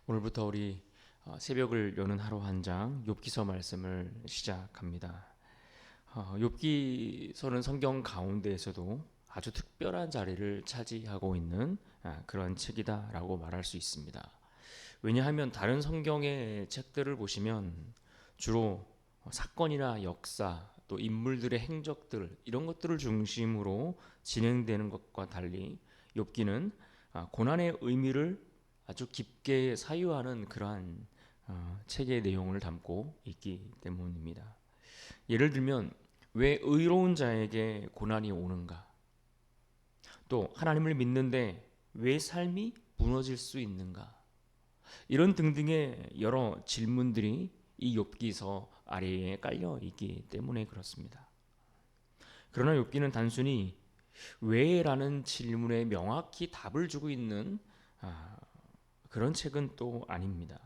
오늘부터 우리 새벽을 여는 하루 한 장 욥기서 말씀을 시작합니다. 욥기서는 성경 가운데에서도 아주 특별한 자리를 차지하고 있는 그런 책이다라고 말할 수 있습니다. 왜냐하면 다른 성경의 책들을 보시면 주로 사건이나 역사 또 인물들의 행적들 이런 것들을 중심으로 진행되는 것과 달리 욥기는 고난의 의미를 아주 깊게 사유하는 그러한 책의 내용을 담고 있기 때문입니다. 예를 들면 왜 의로운 자에게 고난이 오는가? 또 하나님을 믿는데 왜 삶이 무너질 수 있는가? 이런 등등의 여러 질문들이 이 욥기서 아래에 깔려 있기 때문에 그렇습니다. 그러나 욥기는 단순히 왜라는 질문에 명확히 답을 주고 있는 그런 책은 또 아닙니다.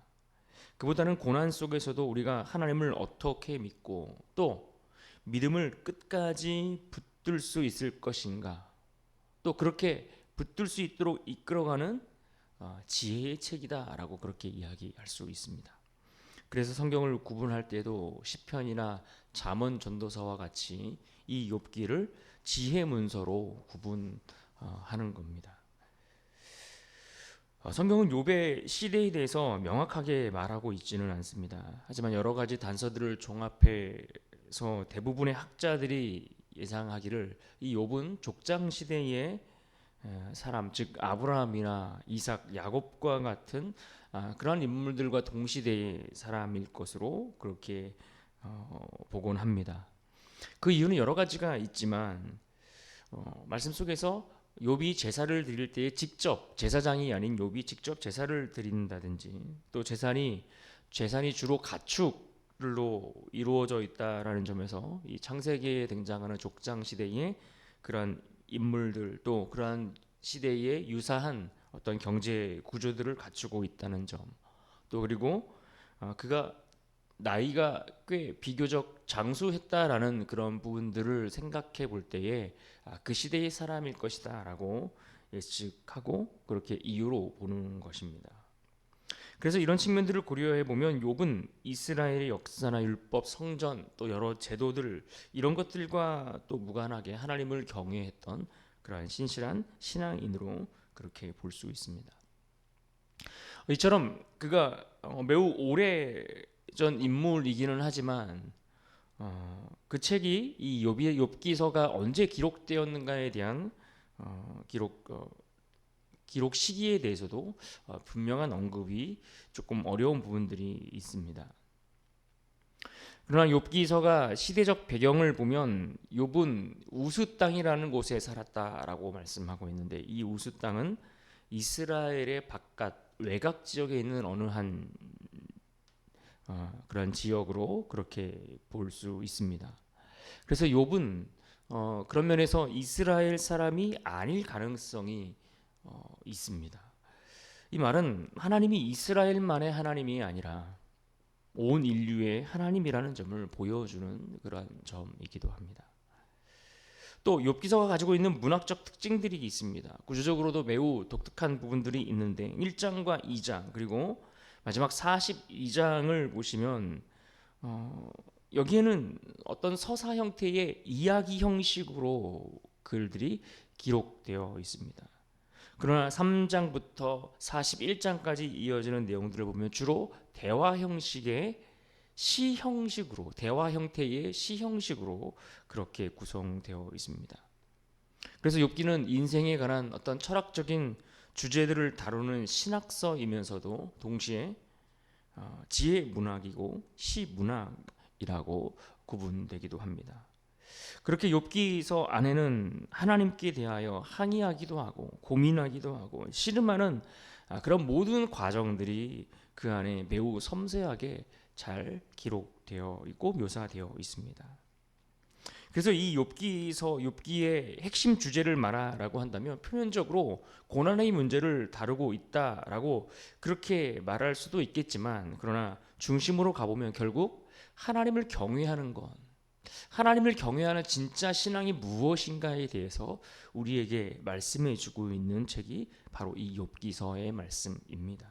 그보다는 고난 속에서도 우리가 하나님을 어떻게 믿고 또 믿음을 끝까지 붙들 수 있을 것인가, 또 그렇게 붙들 수 있도록 이끌어가는 지혜의 책이다라고 그렇게 이야기할 수 있습니다. 그래서 성경을 구분할 때도 시편이나 잠언 전도서와 같이 이 욥기를 지혜 문서로 구분하는 겁니다. 성경은 욥의 시대에 대해서 명확하게 말하고 있지는 않습니다. 하지만 여러 가지 단서들을 종합해서 대부분의 학자들이 예상하기를 이 욥은 족장 시대의 사람, 즉 아브라함이나 이삭, 야곱과 같은 그런 인물들과 동시대의 사람일 것으로 그렇게 보곤 합니다. 그 이유는 여러 가지가 있지만 말씀 속에서 욥이 제사를 드릴 때에 직접 제사장이 아닌 욥이 직접 제사를 드린다든지 또 재산이 주로 가축로 이루어져 있다라는 점에서 이 창세기에 등장하는 족장 시대의 그러한 인물들 또 그러한 시대에 유사한 어떤 경제 구조들을 갖추고 있다는 점, 또 그리고 그가 나이가 꽤 비교적 장수했다라는 그런 부분들을 생각해 볼 때에 그 시대의 사람일 것이다라고 예측하고 그렇게 이유로 보는 것입니다. 그래서 이런 측면들을 고려해 보면 욥은 이스라엘의 역사나 율법, 성전 또 여러 제도들 이런 것들과 또 무관하게 하나님을 경외했던 그러한 신실한 신앙인으로 그렇게 볼 수 있습니다. 이처럼 그가 매우 오래전 인물이기는 하지만 그 책이 이 욥기서가 언제 기록되었는가에 대한 기록 시기에 대해서도 분명한 언급이 조금 어려운 부분들이 있습니다. 그러나 욥기서가 시대적 배경을 보면 욥은 우스 땅이라는 곳에 살았다라고 말씀하고 있는데 이 우스 땅은 이스라엘의 바깥 외곽 지역에 있는 어느 한 그런 지역으로 그렇게 볼 수 있습니다. 그래서 욥은 그런 면에서 이스라엘 사람이 아닐 가능성이 있습니다. 이 말은 하나님이 이스라엘만의 하나님이 아니라 온 인류의 하나님이라는 점을 보여주는 그런 점이기도 합니다. 또 욥기서가 가지고 있는 문학적 특징들이 있습니다. 구조적으로도 매우 독특한 부분들이 있는데 1장과 2장 그리고 마지막 42장을 보시면 여기에는 어떤 서사 형태의 이야기 형식으로 글들이 기록되어 있습니다. 그러나 3장부터 41장까지 이어지는 내용들을 보면 주로 대화 형식의 시 형식으로 대화 형태의 시 형식으로 그렇게 구성되어 있습니다. 그래서 욥기는 인생에 관한 어떤 철학적인 주제들을 다루는 신학서이면서도 동시에 지혜 문학이고 시 문학이라고 구분되기도 합니다. 그렇게 욥기서 안에는 하나님께 대하여 항의하기도 하고 고민하기도 하고 씨름하는 그런 모든 과정들이 그 안에 매우 섬세하게 잘 기록되어 있고 묘사되어 있습니다. 그래서 이 욥기의 핵심 주제를 말하라고 한다면 표면적으로 고난의 문제를 다루고 있다라고 그렇게 말할 수도 있겠지만 그러나 중심으로 가보면 결국 하나님을 경외하는 것, 하나님을 경외하는 진짜 신앙이 무엇인가에 대해서 우리에게 말씀해 주고 있는 책이 바로 이 욥기서의 말씀입니다.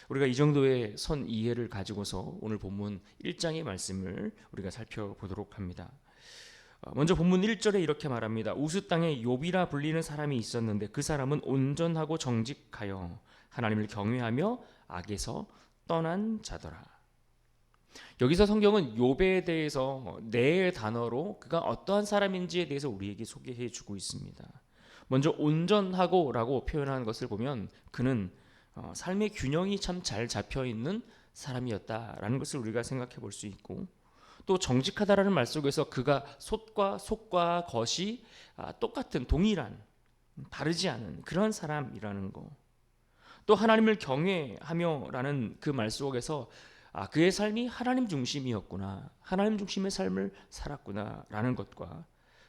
우리가 이 정도의 선 이해를 가지고서 오늘 본문 1장의 말씀을 우리가 살펴보도록 합니다. 먼저 본문 1절에 이렇게 말합니다. 우스 땅에 욥이라 불리는 사람이 있었는데 그 사람은 온전하고 정직하여 하나님을 경외하며 악에서 떠난 자더라. 여기서 성경은 욥에 대해서 네 단어로 그가 어떠한 사람인지에 대해서 우리에게 소개해 주고 있습니다. 먼저 온전하고라고 표현한 것을 보면 그는 삶의 균형이 참 잘 잡혀 있는 사람이었다라는 것을 우리가 생각해 볼 수 있고, 또 정직하다라는 말 속에서 그가 속과 겉이 똑같은 동일한 다르지 않은 그런 사람이라는 거, 또 하나님을 경외하며라는 그 말 속에서 그의 삶이 하나님 중심이었구나, 하나님 중심의 삶을 살았구나라는 것과,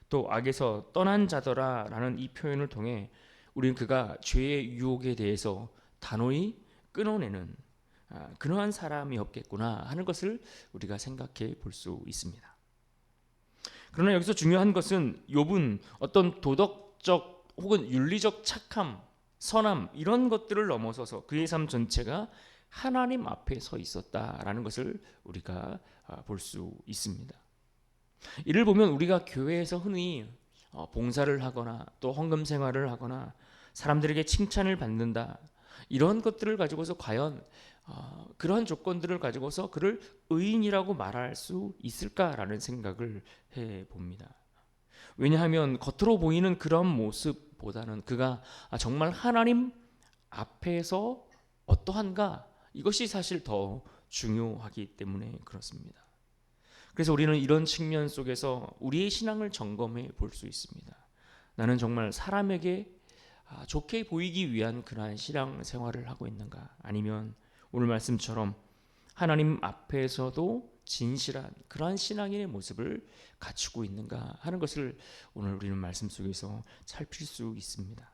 또 악에서 떠난 자더라라는 이 표현을 통해 우리는 그가 죄의 유혹에 대해서 단호히 끊어내는 그러한 사람이었겠구나 하는 것을 우리가 생각해 볼 수 있습니다. 그러나 여기서 중요한 것은 욥은 어떤 도덕적 혹은 윤리적 착함, 선함 이런 것들을 넘어서서 그의 삶 전체가 하나님 앞에 서 있었다라는 것을 우리가 볼 수 있습니다. 이를 보면 우리가 교회에서 흔히 봉사를 하거나 또 헌금 생활을 하거나 사람들에게 칭찬을 받는다, 이런 것들을 가지고서 과연 그러한 조건들을 가지고서 그를 의인이라고 말할 수 있을까라는 생각을 해봅니다. 왜냐하면 겉으로 보이는 그런 모습보다는 그가 정말 하나님 앞에서 어떠한가, 이것이 사실 더 중요하기 때문에 그렇습니다. 그래서 우리는 이런 측면 속에서 우리의 신앙을 점검해 볼 수 있습니다. 나는 정말 사람에게 좋게 보이기 위한 그러한 신앙 생활을 하고 있는가, 아니면 오늘 말씀처럼 하나님 앞에서도 진실한 그러한 신앙인의 모습을 갖추고 있는가 하는 것을 오늘 우리는 말씀 속에서 살필 수 있습니다.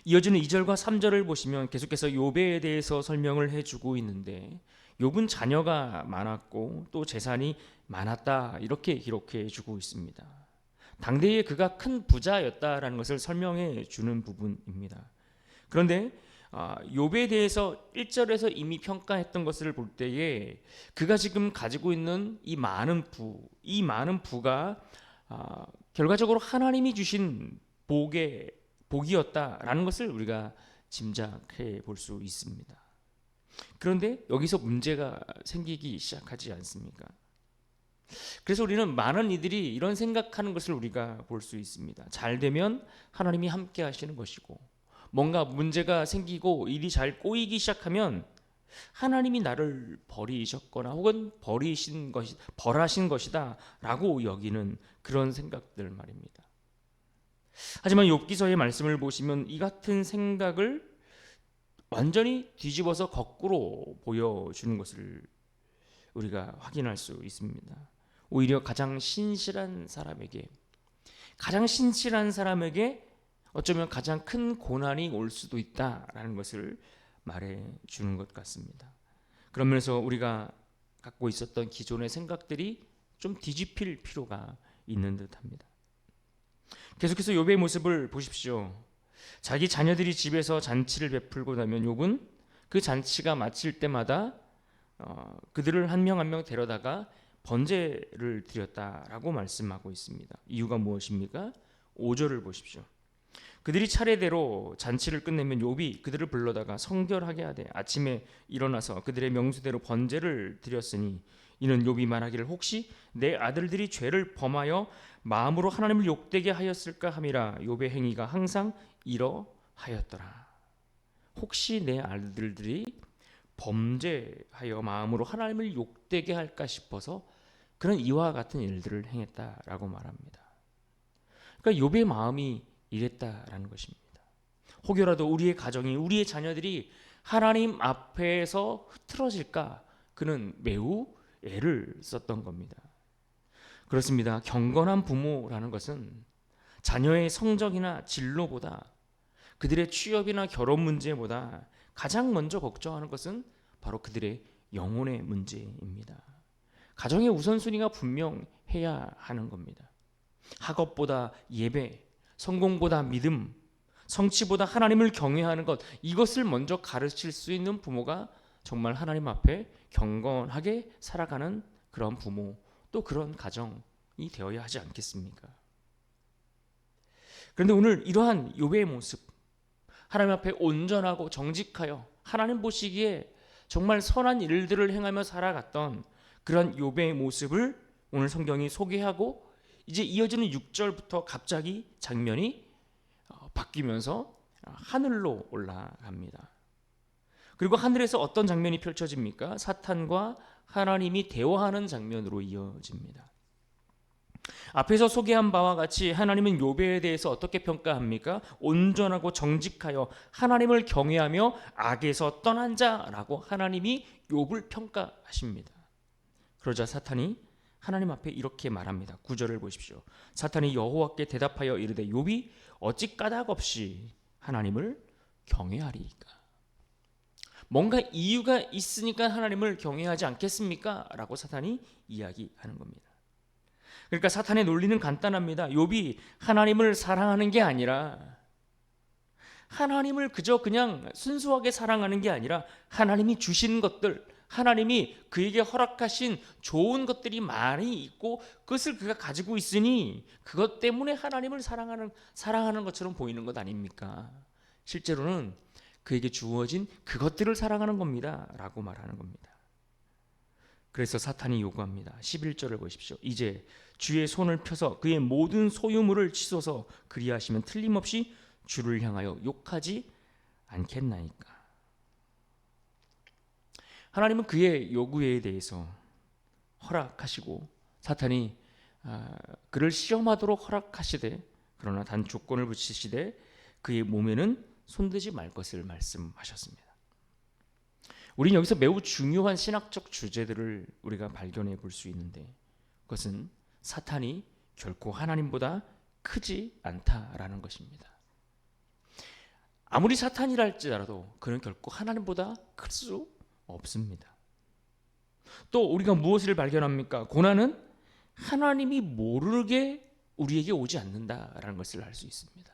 이어지는 2절과 3절을 보시면 계속해서 욥에 대해서 설명을 해주고 있는데, 욥은 자녀가 많았고 또 재산이 많았다, 이렇게 기록해 주고 있습니다. 당대에 그가 큰 부자였다라는 것을 설명해 주는 부분입니다. 그런데 욥에 대해서 1절에서 이미 평가했던 것을 볼 때에 그가 지금 가지고 있는 이 많은 부가 결과적으로 하나님이 주신 복이었다라는 것을 우리가 짐작해 볼 수 있습니다. 그런데 여기서 문제가 생기기 시작하지 않습니까? 그래서 우리는 많은 이들이 이런 생각하는 것을 우리가 볼 수 있습니다. 잘 되면 하나님이 함께 하시는 것이고, 뭔가 문제가 생기고 일이 잘 꼬이기 시작하면 하나님이 나를 버리셨거나 혹은 벌하신 것이다 라고 여기는 그런 생각들 말입니다. 하지만 욥기서의 말씀을 보시면 이 같은 생각을 완전히 뒤집어서 거꾸로 보여주는 것을 우리가 확인할 수 있습니다. 오히려 가장 신실한 사람에게 어쩌면 가장 큰 고난이 올 수도 있다라는 것을 말해주는 것 같습니다. 그런 면에서 우리가 갖고 있었던 기존의 생각들이 좀 뒤집힐 필요가 있는 듯합니다. 계속해서 욥의 모습을 보십시오. 자기 자녀들이 집에서 잔치를 베풀고 나면 욥은 그 잔치가 마칠 때마다 그들을 한 명 한 명 데려다가 번제를 드렸다라고 말씀하고 있습니다. 이유가 무엇입니까? 5절을 보십시오. 그들이 차례대로 잔치를 끝내면 욥이 그들을 불러다가 성결하게 하되 아침에 일어나서 그들의 명수대로 번제를 드렸으니 이는 욥이 말하기를 혹시 내 아들들이 죄를 범하여 마음으로 하나님을 욕되게 하였을까 함이라. 욥의 행위가 항상 이러하였더라. 혹시 내 아들들이 범죄하여 마음으로 하나님을 욕되게 할까 싶어서 그런 이와 같은 일들을 행했다라고 말합니다. 그러니까 욥의 마음이 이랬다라는 것입니다. 혹여라도 우리의 가정이, 우리의 자녀들이 하나님 앞에서 흐트러질까 그는 매우 애를 썼던 겁니다. 그렇습니다. 경건한 부모라는 것은 자녀의 성적이나 진로보다, 그들의 취업이나 결혼 문제보다 가장 먼저 걱정하는 것은 바로 그들의 영혼의 문제입니다. 가정의 우선순위가 분명해야 하는 겁니다. 학업보다 예배, 성공보다 믿음, 성취보다 하나님을 경외하는 것, 이것을 먼저 가르칠 수 있는 부모가 정말 하나님 앞에 경건하게 살아가는 그런 부모, 또 그런 가정이 되어야 하지 않겠습니까? 그런데 오늘 이러한 욥의 모습, 하나님 앞에 온전하고 정직하여 하나님 보시기에 정말 선한 일들을 행하며 살아갔던 그런 욥의 모습을 오늘 성경이 소개하고, 이제 이어지는 6절부터 갑자기 장면이 바뀌면서 하늘로 올라갑니다. 그리고 하늘에서 어떤 장면이 펼쳐집니까? 사탄과 하나님이 대화하는 장면으로 이어집니다. 앞에서 소개한 바와 같이 하나님은 욥에 대해서 어떻게 평가합니까? 온전하고 정직하여 하나님을 경외하며 악에서 떠난 자라고 하나님이 욥을 평가하십니다. 그러자 사탄이 하나님 앞에 이렇게 말합니다. 9절을 보십시오. 사탄이 여호와께 대답하여 이르되 욥이 어찌 까닭없이 하나님을 경외하리이까? 뭔가 이유가 있으니까 하나님을 경외하지 않겠습니까? 라고 사탄이 이야기하는 겁니다. 그러니까 사탄의 논리는 간단합니다. 욥이 하나님을 사랑하는 게 아니라, 하나님을 그냥 순수하게 사랑하는 게 아니라 하나님이 주신 것들, 하나님이 그에게 허락하신 좋은 것들이 많이 있고 그것을 그가 가지고 있으니 그것 때문에 하나님을 사랑하는 것처럼 보이는 것 아닙니까? 실제로는 그에게 주어진 그것들을 사랑하는 겁니다 라고 말하는 겁니다. 그래서 사탄이 요구합니다. 11절을 보십시오. 이제 주의 손을 펴서 그의 모든 소유물을 치소서, 그리하시면 틀림없이 주를 향하여 욕하지 않겠나이까? 하나님은 그의 요구에 대해서 허락하시고 사탄이 그를 시험하도록 허락하시되, 그러나 단 조건을 붙이시되 그의 몸에는 손대지 말 것을 말씀하셨습니다. 우리는 여기서 매우 중요한 신학적 주제들을 우리가 발견해 볼 수 있는데, 그것은 사탄이 결코 하나님보다 크지 않다라는 것입니다. 아무리 사탄이라 할지라도 그는 결코 하나님보다 클 수 없습니다. 또 우리가 무엇을 발견합니까? 고난은 하나님이 모르게 우리에게 오지 않는다라는 것을 알 수 있습니다.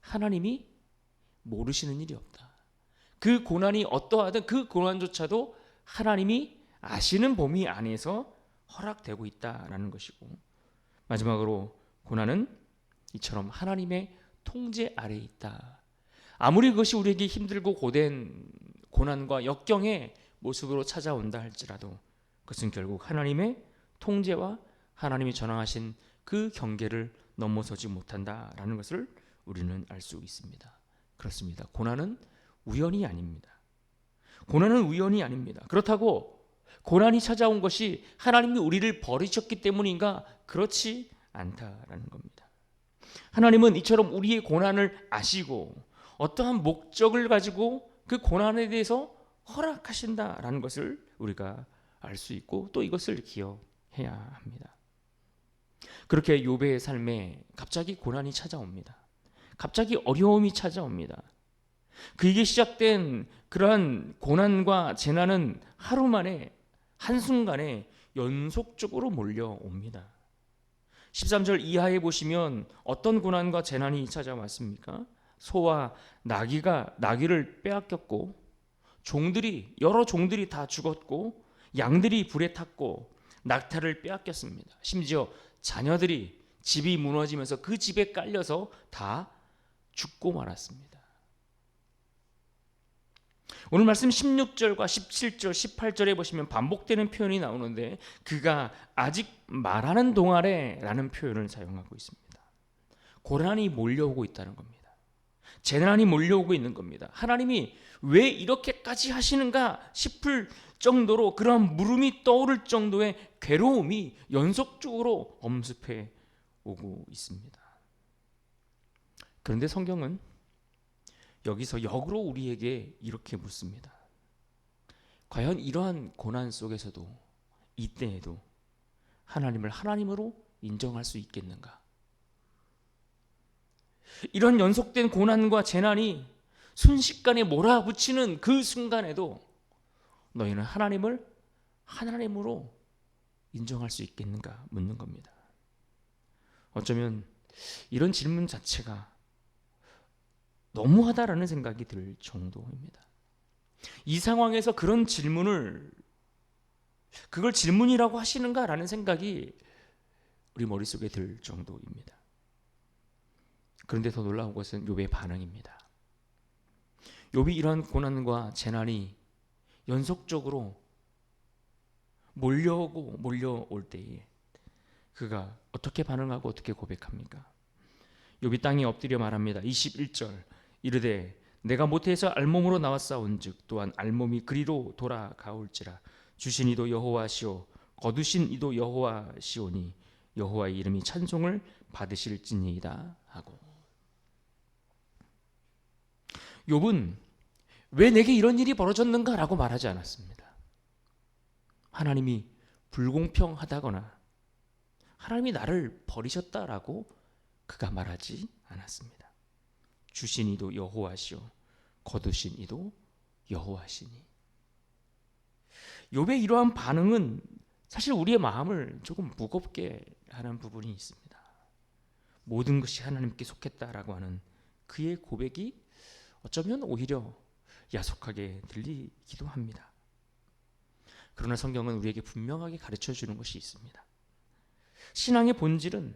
하나님이 모르시는 일이 없다. 그 고난이 어떠하든 그 고난조차도 하나님이 아시는 범위 안에서 허락되고 있다라는 것이고, 마지막으로 고난은 이처럼 하나님의 통제 아래에 있다. 아무리 그것이 우리에게 힘들고 고된 고난과 역경의 모습으로 찾아온다 할지라도 그것은 결국 하나님의 통제와 하나님이 전하신 그 경계를 넘어서지 못한다라는 것을 우리는 알 수 있습니다. 그렇습니다. 고난은 우연이 아닙니다. 고난은 우연이 아닙니다. 그렇다고 고난이 찾아온 것이 하나님이 우리를 버리셨기 때문인가? 그렇지 않다라는 겁니다. 하나님은 이처럼 우리의 고난을 아시고 어떠한 목적을 가지고 그 고난에 대해서 허락하신다라는 것을 우리가 알 수 있고, 또 이것을 기억해야 합니다. 그렇게 욥의 삶에 갑자기 고난이 찾아옵니다. 갑자기 어려움이 찾아옵니다. 그에게 시작된 그러한 고난과 재난은 하루 만에, 한순간에 연속적으로 몰려옵니다. 13절 이하에 보시면 어떤 고난과 재난이 찾아왔습니까? 소와 나귀를 빼앗겼고, 여러 종들이 다 죽었고, 양들이 불에 탔고, 낙타를 빼앗겼습니다. 심지어 자녀들이, 집이 무너지면서 그 집에 깔려서 다 죽고 말았습니다. 오늘 말씀 16절과 17절, 18절에 보시면 반복되는 표현이 나오는데, 그가 아직 말하는 동안에 라는 표현을 사용하고 있습니다. 고난이 몰려오고 있다는 겁니다. 재난이 몰려오고 있는 겁니다. 하나님이 왜 이렇게까지 하시는가 싶을 정도로, 그러한 물음이 떠오를 정도의 괴로움이 연속적으로 엄습해 오고 있습니다. 그런데 성경은 여기서 역으로 우리에게 이렇게 묻습니다. 과연 이러한 고난 속에서도, 이때에도 하나님을 하나님으로 인정할 수 있겠는가? 이런 연속된 고난과 재난이 순식간에 몰아붙이는 그 순간에도 너희는 하나님을 하나님으로 인정할 수 있겠는가 묻는 겁니다. 어쩌면 이런 질문 자체가 너무하다라는 생각이 들 정도입니다. 이 상황에서 그런 질문을 그걸 질문이라고 하시는가라는 생각이 우리 머릿속에 들 정도입니다. 그런데 더 놀라운 것은 욥의 반응입니다. 욥이 이러한 고난과 재난이 연속적으로 몰려올 때에 그가 어떻게 반응하고 어떻게 고백합니까? 욥이 땅에 엎드려 말합니다. 21절 이르되 내가 모태에서 알몸으로 나왔사온즉 또한 알몸이 그리로 돌아가올지라 주신 이도 여호와시오 거두신 이도 여호와시오니 여호와의 이름이 찬송을 받으실지니이다 하고, 욥은 왜 내게 이런 일이 벌어졌는가라고 말하지 않았습니다. 하나님이 불공평하다거나 하나님이 나를 버리셨다라고 그가 말하지 않았습니다. 주신 이도 여호와시오 거두신 이도 여호와시니. 욥의 이러한 반응은 사실 우리의 마음을 조금 무겁게 하는 부분이 있습니다. 모든 것이 하나님께 속했다라고 하는 그의 고백이 어쩌면 오히려 야속하게 들리기도 합니다. 그러나 성경은 우리에게 분명하게 가르쳐 주는 것이 있습니다. 신앙의 본질은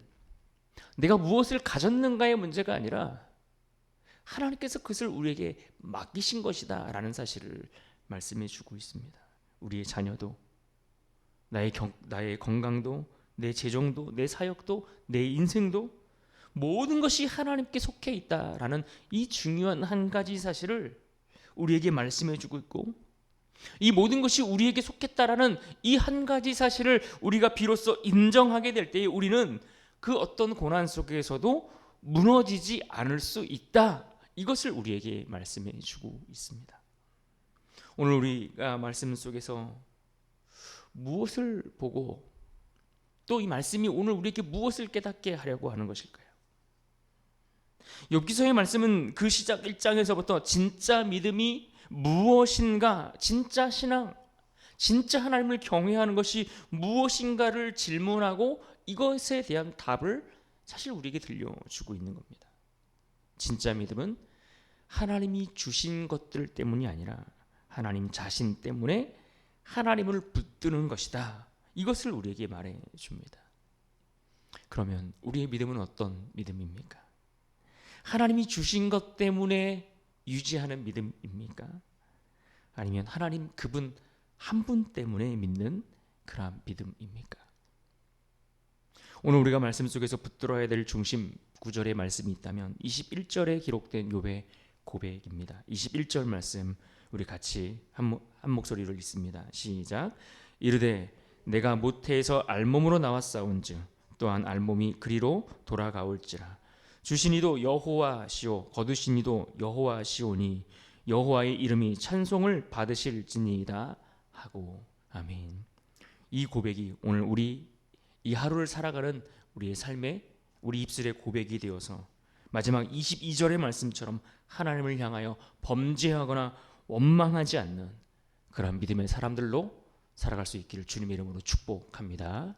내가 무엇을 가졌는가의 문제가 아니라 하나님께서 그것을 우리에게 맡기신 것이다 라는 사실을 말씀해 주고 있습니다. 우리의 자녀도 나의 건강도 내 재정도 내 사역도 내 인생도 모든 것이 하나님께 속해 있다라는 이 중요한 한 가지 사실을 우리에게 말씀해 주고 있고, 이 모든 것이 우리에게 속했다라는 이 한 가지 사실을 우리가 비로소 인정하게 될 때에 우리는 그 어떤 고난 속에서도 무너지지 않을 수 있다. 이것을 우리에게 말씀해 주고 있습니다. 오늘 우리가 말씀 속에서 무엇을 보고 또 이 말씀이 오늘 우리에게 무엇을 깨닫게 하려고 하는 것일까요? 욥기서의 말씀은 그 시작 1장에서부터 진짜 믿음이 무엇인가, 진짜 신앙, 진짜 하나님을 경외하는 것이 무엇인가를 질문하고 이것에 대한 답을 사실 우리에게 들려주고 있는 겁니다. 진짜 믿음은 하나님이 주신 것들 때문이 아니라 하나님 자신 때문에 하나님을 붙드는 것이다. 이것을 우리에게 말해줍니다. 그러면 우리의 믿음은 어떤 믿음입니까? 하나님이 주신 것 때문에 유지하는 믿음입니까? 아니면 하나님 그분 한 분 때문에 믿는 그런 믿음입니까? 오늘 우리가 말씀 속에서 붙들어야 될 중심 구절의 말씀이 있다면 21절에 기록된 욥의 고백입니다. 21절 말씀 우리 같이 한 목소리로 읽습니다. 시작. 이르되 내가 모태에서 알몸으로 나왔사온즉 또한 알몸이 그리로 돌아가올지라 주신 이도 여호와시오 거두신 이도 여호와시오니 여호와의 이름이 찬송을 받으실지니이다 하고. 아멘. 이 고백이 오늘 우리 이 하루를 살아가는 우리의 삶에 우리 입술의 고백이 되어서 마지막 22절의 말씀처럼 하나님을 향하여 범죄하거나 원망하지 않는 그런 믿음의 사람들로 살아갈 수 있기를 주님의 이름으로 축복합니다.